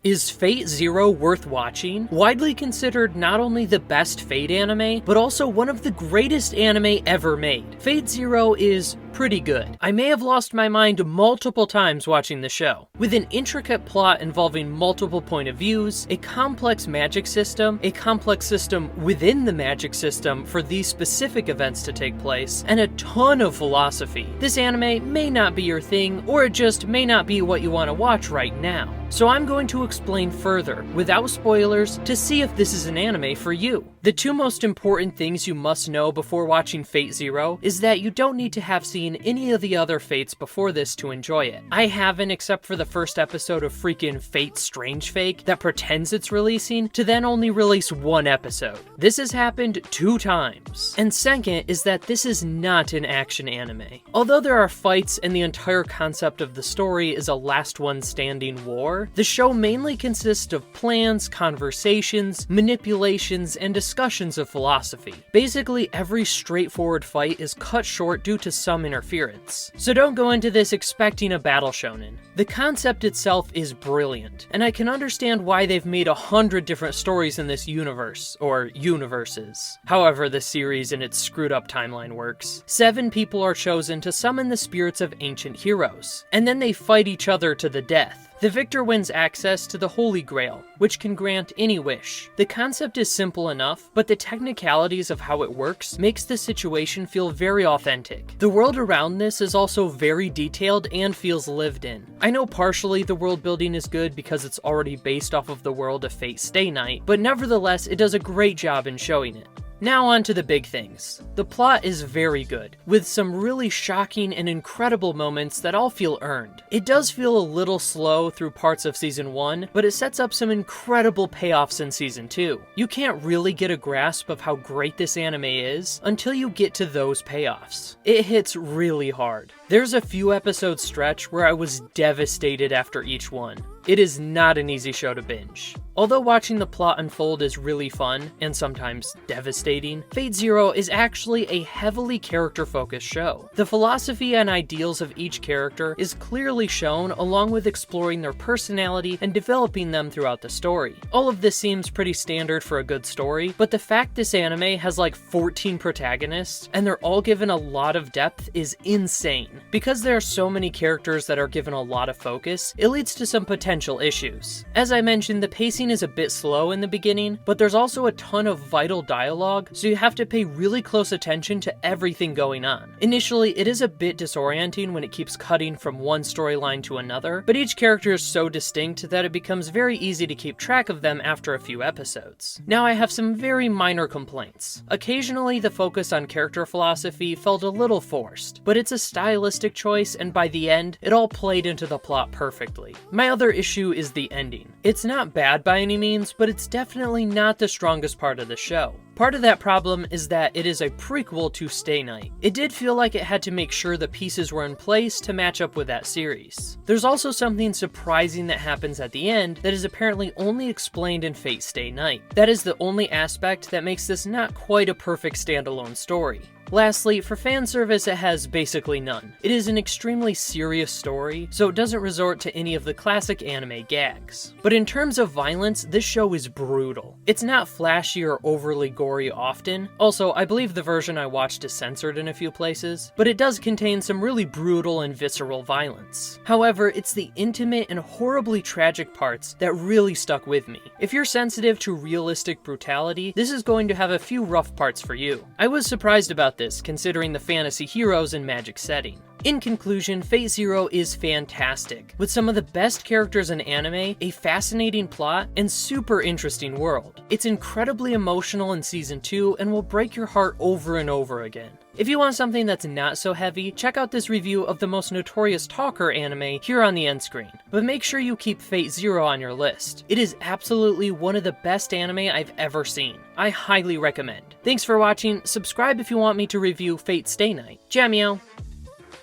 Is Fate Zero worth watching? Widely considered not only the best Fate anime, but also one of the greatest anime ever made. Fate Zero is pretty good. I may have lost my mind multiple times watching the show. With an intricate plot involving multiple point of views, a complex magic system within the magic system for these specific events to take place, and a ton of philosophy. This anime may not be your thing, or it just may not be what you want to watch right now. So I'm going to explain further, without spoilers, to see if this is an anime for you. The two most important things you must know before watching Fate Zero is that you don't need to have seen any of the other Fates before this to enjoy it. I haven't, except for the first episode of freaking Fate Strange Fake that pretends it's releasing to then only release one episode. This has happened 2 times. And second is that this is not an action anime. Although there are fights and the entire concept of the story is a last one standing war, the show mainly consists of plans, conversations, manipulations, and discussions of philosophy. Basically, every straightforward fight is cut short due to some interference. So don't go into this expecting a battle shonen. The concept itself is brilliant, and I can understand why they've made 100 different stories in this universe, or universes. However the series and its screwed up timeline works. 7 people are chosen to summon the spirits of ancient heroes, and then they fight each other to the death. The victor wins access to the Holy Grail, which can grant any wish. The concept is simple enough, but the technicalities of how it works makes the situation feel very authentic. The world around this is also very detailed and feels lived in. I know partially the world building is good because it's already based off of the world of Fate Stay Night, but nevertheless it does a great job in showing it. Now on to the big things. The plot is very good, with some really shocking and incredible moments that all feel earned. It does feel a little slow through parts of Season 1, but it sets up some incredible payoffs in Season 2. You can't really get a grasp of how great this anime is until you get to those payoffs. It hits really hard. There's a few episode stretch where I was devastated after each one. It is not an easy show to binge. Although watching the plot unfold is really fun, and sometimes devastating, Fate Zero is actually a heavily character-focused show. The philosophy and ideals of each character is clearly shown, along with exploring their personality and developing them throughout the story. All of this seems pretty standard for a good story, but the fact this anime has like 14 protagonists, and they're all given a lot of depth is insane. Because there are so many characters that are given a lot of focus, it leads to some potential issues. As I mentioned, the pacing is a bit slow in the beginning, but there's also a ton of vital dialogue, so you have to pay really close attention to everything going on. Initially, it is a bit disorienting when it keeps cutting from one storyline to another, but each character is so distinct that it becomes very easy to keep track of them after a few episodes. Now I have some very minor complaints. Occasionally, the focus on character philosophy felt a little forced, but it's a stylistic choice, and by the end, it all played into the plot perfectly. My other issue is the ending. It's not bad by any means, but it's definitely not the strongest part of the show. Part of that problem is that it is a prequel to Stay Night. It did feel like it had to make sure the pieces were in place to match up with that series. There's also something surprising that happens at the end that is apparently only explained in Fate Stay Night. That is the only aspect that makes this not quite a perfect standalone story. Lastly, for fan service, it has basically none. It is an extremely serious story, so it doesn't resort to any of the classic anime gags. But in terms of violence, this show is brutal. It's not flashy or overly gory often. Also, I believe the version I watched is censored in a few places, but it does contain some really brutal and visceral violence. However, it's the intimate and horribly tragic parts that really stuck with me. If you're sensitive to realistic brutality, this is going to have a few rough parts for you. I was surprised about this, considering the fantasy heroes and magic setting. In conclusion, Fate Zero is fantastic, with some of the best characters in anime, a fascinating plot, and super interesting world. It's incredibly emotional in Season 2 and will break your heart over and over again. If you want something that's not so heavy, check out this review of the most notorious talker anime here on the end screen. But make sure you keep Fate Zero on your list. It is absolutely one of the best anime I've ever seen. I highly recommend. Thanks for watching, subscribe if you want me to review Fate Stay Night. Jamio!